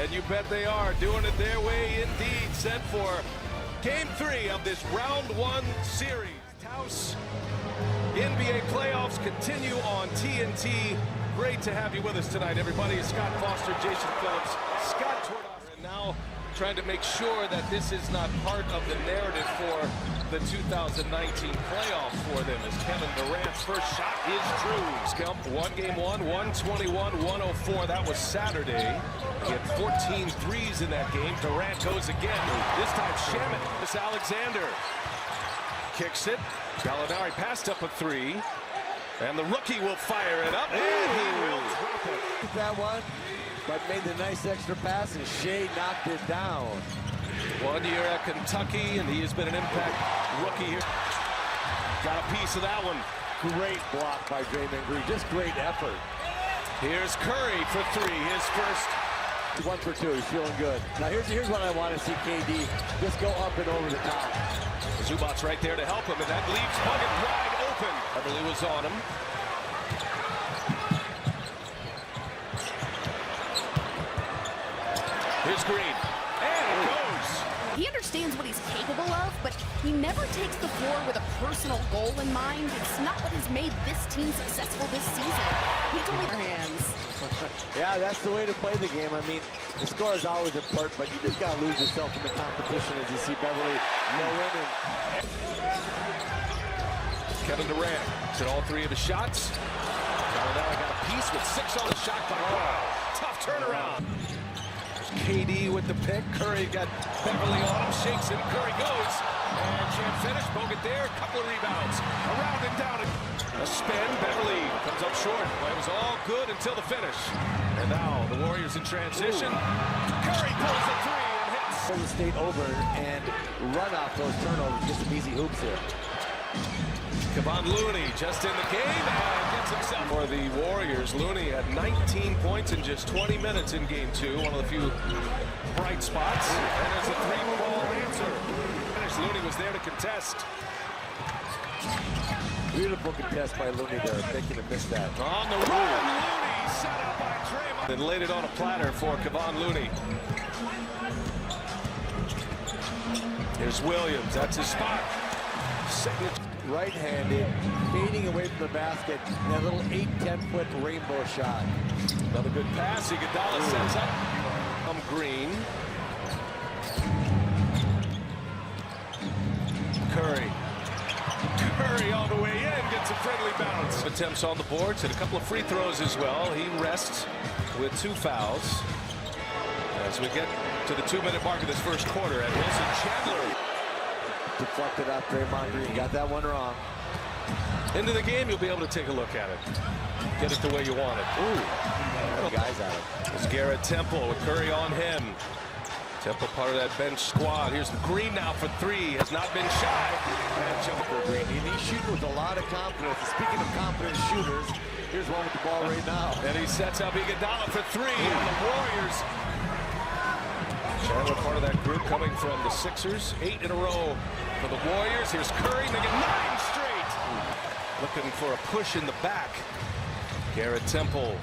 And you bet they are, doing it their way indeed. Set for Game 3 of this Round 1 series. Taos, NBA playoffs continue on TNT. Great to have you with us tonight, everybody. Scott Foster, Jason Phillips, Scott Tordos, and now trying to make sure that this is not part of the narrative for the 2019 playoffs for them, as Kevin Durant's first shot is true. Game 1, 121-104. That was Saturday. He had 14 threes in that game. Durant goes again. This time Shamet. This Alexander kicks it. Gallinari passed up a three. And the rookie will fire it up. And he will drop it. That one, but made the nice extra pass, and Shea knocked it down. 1 year at Kentucky, and he has been an impact rookie here. Got a piece of that one. Great block by Draymond Green. Just great effort. Here's Curry for three. His first. 1 for 2. He's feeling good. Now here's what I want to see KD just go up and over the top. Zubac's right there to help him, and that leaves Bogut wide open. Beverly was on him. Here's Green. And it goes. He understands what he's capable of, but he never takes the floor with a personal goal in mind. It's not what has made this team successful this season. He's only their hands. Yeah, that's the way to play the game. I mean, the score is always important, but you just got to lose yourself in the competition as you see Beverly no winning. Kevin Durant hit all three of his shots. Gallinari got a piece with 6 on the shot clock. Wow. Tough turnaround. KD with the pick. Curry got Beverly on him, shakes him. Curry goes. And can't finish. Bogut there. Couple of rebounds. Around and down. A spin. Beverly comes up short. Well, it was all good until the finish. And now the Warriors in transition. Curry pulls the three and hits. Pull the State over and run off those turnovers. Get some easy hoops here. Kevon Looney just in the game and gets himself for the Warriors. Looney had 19 points in just 20 minutes in Game 2. One of the few bright spots. And there's a three-ball answer. Looney was there to contest. Beautiful contest by Looney there. They could have missed that. On the run, Looney set up by Draymond. Then laid it on a platter for Kevon Looney. Here's Williams. That's his spot. Signature. Right-handed, fading away from the basket. That little 8-10-foot rainbow shot. Another good pass. Iguodala sets up. Green. Curry all the way in, gets a friendly bounce. Attempts on the boards and a couple of free throws as well. He rests with 2 fouls. As we get to the 2-minute mark of this first quarter, and Wilson Chandler deflected off Draymond Green. Got that one wrong. Into the game, you'll be able to take a look at it. Get it the way you want it. Ooh. Guys at it. It's Garrett Temple with Curry on him. Temple part of that bench squad. Here's Green now for 3. Has not been shy. And for Green. And he's shooting with a lot of confidence. Speaking of confident shooters, here's one with the ball right now. And he sets up Iguodala for 3. And the Warriors. Chandler part of that group coming from the Sixers. 8 in a row for the Warriors. Here's Curry making 9 straight. Looking for a push in the back. Garrett Temple.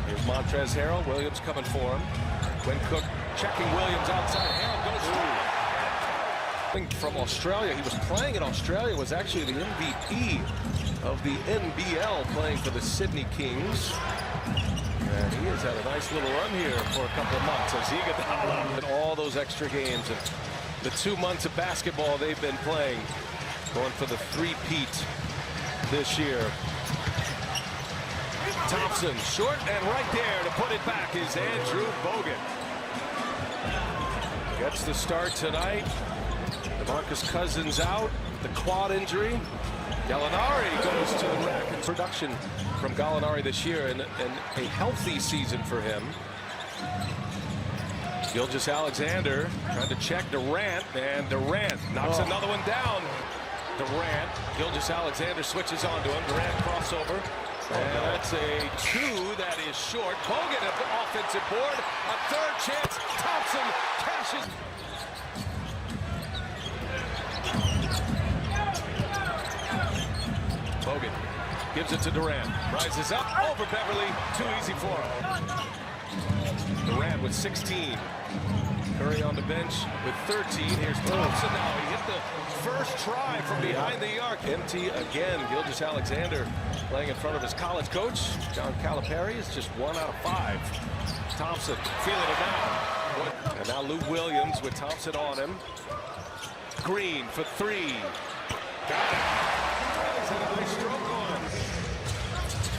Here's Montrezl Harrell. Williams coming for him. Quinn Cook checking Williams outside. Harrell goes through. From Australia. He was playing in Australia. Was actually the MVP of the NBL, playing for the Sydney Kings. And he has had a nice little run here for a couple of months as Iguodala in all those extra games. And the 2 months of basketball they've been playing, going for the three-peat this year. Thompson, short and right there to put it back is Andrew Bogut. Gets the start tonight. DeMarcus Cousins out, the quad injury. Gallinari goes to the rack. And production from Gallinari this year, and a healthy season for him. Gilgeous-Alexander trying to check Durant, and Durant knocks another one down. Durant, Gilgeous-Alexander switches onto him. Durant crossover. And that's a 2 that is short. Bogut at the offensive board. A 3rd chance. Thompson cashes. Bogut gives it to Durant. Rises up over Beverly. Too easy for him. Durant with 16. Curry on the bench with 13. Here's Thompson now. He hit the first try from behind the arc. Empty again. Gilgeous-Alexander playing in front of his college coach, John Calipari, is just 1 out of 5. Thompson feeling it now. And now Lou Williams with Thompson on him. Green for 3. Got it. He's had a nice stroke on.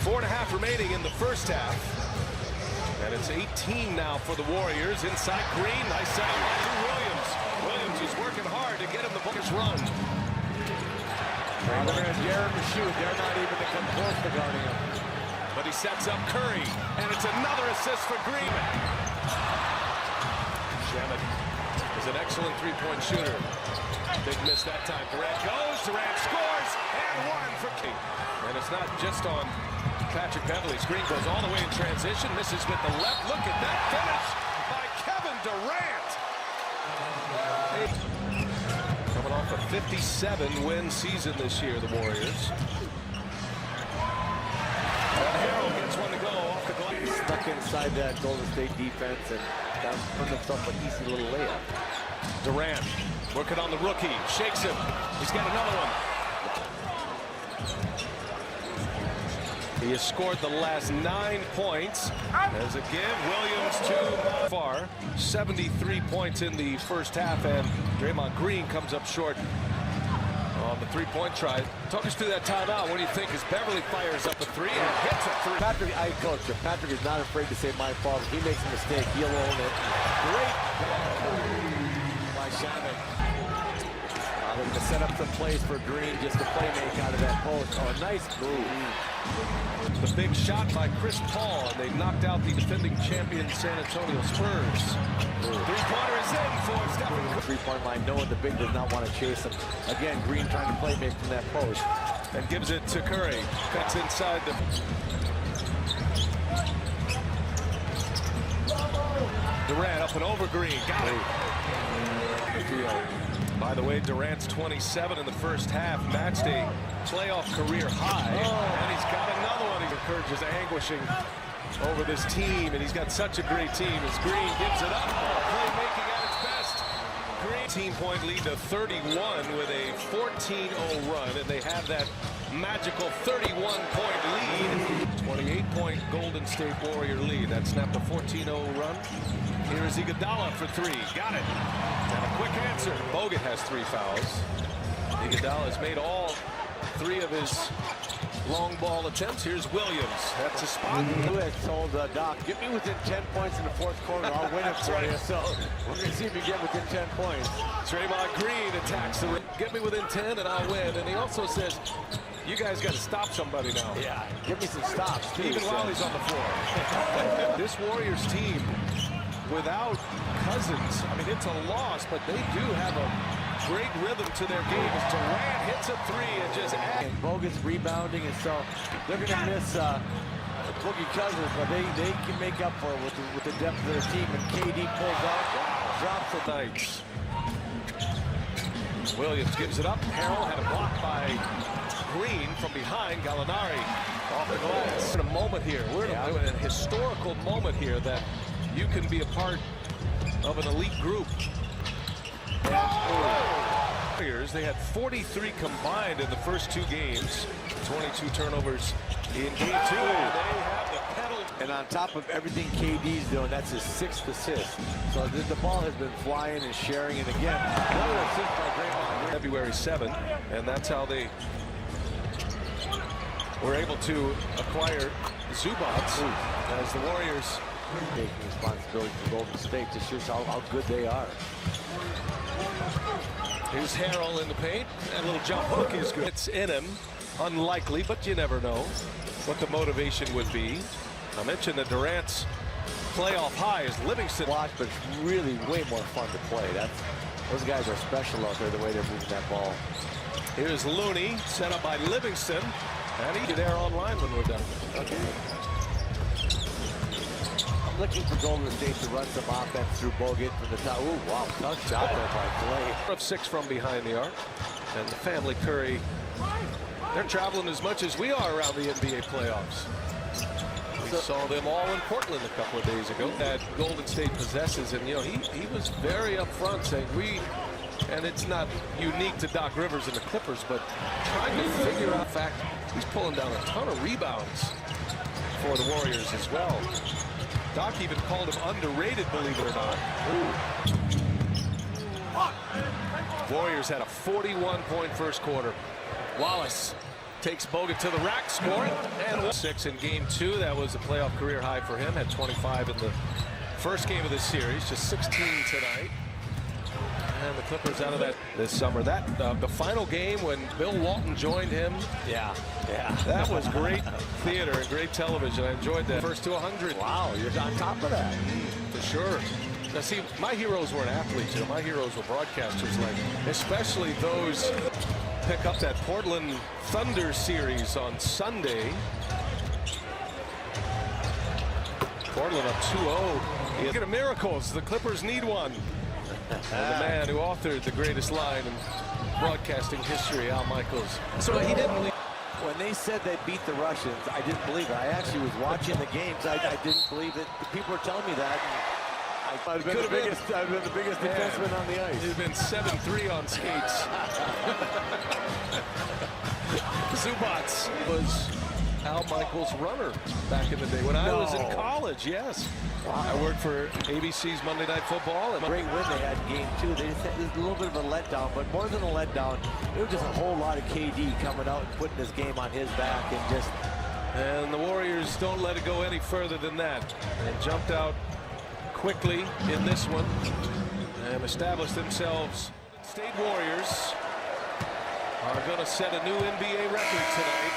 4.5 remaining in the first half. And it's 18 now for the Warriors. Inside Green, nice setup by Lou Williams. Williams is working hard to get him the bonus run. They're going to dare him to shoot. They're not even to come close to guarding him. But he sets up Curry, and it's another assist for Green. Shamet is an excellent three-point shooter. Big miss that time. Durant goes, Durant scores, and 1 for King. And it's not just on Patrick Beverley. Screen goes all the way in transition, misses with the left. Look at that finish by Kevin Durant. Coming off a 57-win season this year, the Warriors. And Harrell gets one to go off the glass. Stuck inside that Golden State defense and found himself an easy little layup. Durant working on the rookie, shakes him. He's got another one. He has scored the last 9 points. As a give, Williams to far. 73 points in the first half, and Draymond Green comes up short on the three-point try. Talk us through that timeout. What do you think as Beverley fires up a 3 and hits a 3? Patrick, I coach him. Patrick is not afraid to say my fault. If he makes a mistake, he'll own it. Great by Shamet. They're going to set up some plays for Green just to play make out of that post. Oh, nice move. The big shot by Chris Paul, and they knocked out the defending champion San Antonio Spurs. Three-pointer is in for Stephen Curry. Three-point line, knowing the big does not want to chase him. Again, Green trying to play make from that post. And gives it to Curry. Cuts inside the... Durant up and over Green. Got it. By the way, Durant's 27 in the first half, matched a playoff career high, and he's got another one. He encourages anguishing over this team, and he's got such a great team as Green gives it up. Playmaking at its best. Green team-point lead to 31 with a 14-0 run, and they have that magical 31-point lead. 28-point Golden State Warrior lead. That snapped a 14-0 run. Here is Iguodala for 3. Got it. And a quick answer. Bogut has 3 fouls. Iguodala has made all 3 of his long ball attempts. Here's Williams. That's a spot. Who had told Doc, get me within 10 points in the fourth quarter. I'll win it for you. So we're going to see if you get within 10 points. Draymond Green attacks the rim. Get me within 10 and I'll win. And he also says, you guys got to stop somebody now. Yeah, give me some stops, too. Even while he's on the floor. This Warriors team, without Cousins, I mean, it's a loss, but they do have a great rhythm to their game as Durant hits a 3 and just adds. And Bogut's rebounding, and so they're going to miss Boogie Cousins, but they can make up for it with the depth of their team. And KD pulls out, drops the nights. Williams gives it up. Harrell had a block by Green from behind. Gallinari off the glass. In a moment here, we're in a historical moment here that you can be a part of an elite group. Warriors, they had 43 combined in the first 2 games. 22 turnovers in game 2. They have the pedal. And on top of everything KD's doing, that's his 6th assist. So the ball has been flying and sharing. And again, another assist by Draymond. February 7th, and that's how they were able to acquire Zubats as the Warriors taking responsibility for Golden State. Just shows how good they are. Here's Harrell in the paint. That little jump hook is good. It's in him. Unlikely, but you never know what the motivation would be. I mentioned that Durant's playoff high is Livingston. Watch, but it's really way more fun to play. Those guys are special out there, the way they're moving that ball. Here's Looney, set up by Livingston. And he'll be there online when we're done. Okay. I'm looking for Golden State to run some offense through Bogut from the top. Ooh, wow, tough shot there by Clay. Of 6 from behind the arc. And the family Curry, they're traveling as much as we are around the NBA playoffs. We saw them all in Portland a couple of days ago that Golden State possesses, and you know he was very upfront saying and it's not unique to Doc Rivers and the Clippers, but trying to figure out. In fact, he's pulling down a ton of rebounds for the Warriors as well. Doc even called him underrated, believe it or not. Warriors had a 41-point first quarter. Wallace takes Bogut to the rack, scoring, and 6 in game 2. That was a playoff career high for him. Had 25 in the first game of this series, just 16 tonight. And the Clippers out of that this summer. That the final game when Bill Walton joined him. Yeah. That was great theater and great television. I enjoyed that. First to 100. Wow, you're on top of that. For sure. Now see, my heroes weren't athletes. You know, my heroes were broadcasters, like especially those pick up that Portland Thunder series on Sunday. Portland up 2-0. Look at miracles. The Clippers need one. And the man who authored the greatest line in broadcasting history, Al Michaels. So he didn't leave. When they said they beat the Russians, I didn't believe it. I actually was watching the games. I didn't believe it. People were telling me that. I've been the biggest defenseman on the ice. He's been 7-3 on skates. Zubats was Al Michaels' runner back in the day when I was in college. Yes. Wow. I worked for ABC's Monday Night Football. And great win they had in game 2. They just had a little bit of a letdown, but more than a letdown, it was just a whole lot of KD coming out and putting this game on his back and just. And the Warriors don't let it go any further than that. And jumped out quickly in this one and established themselves. State Warriors are going to set a new NBA record tonight.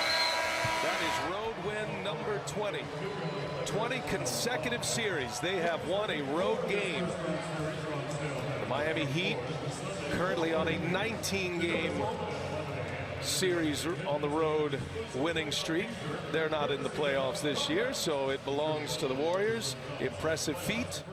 That is road win number 20. 20 consecutive series. They have won a road game. The Miami Heat currently on a 19-game series on the road winning streak. They're not in the playoffs this year, so it belongs to the Warriors. Impressive feat.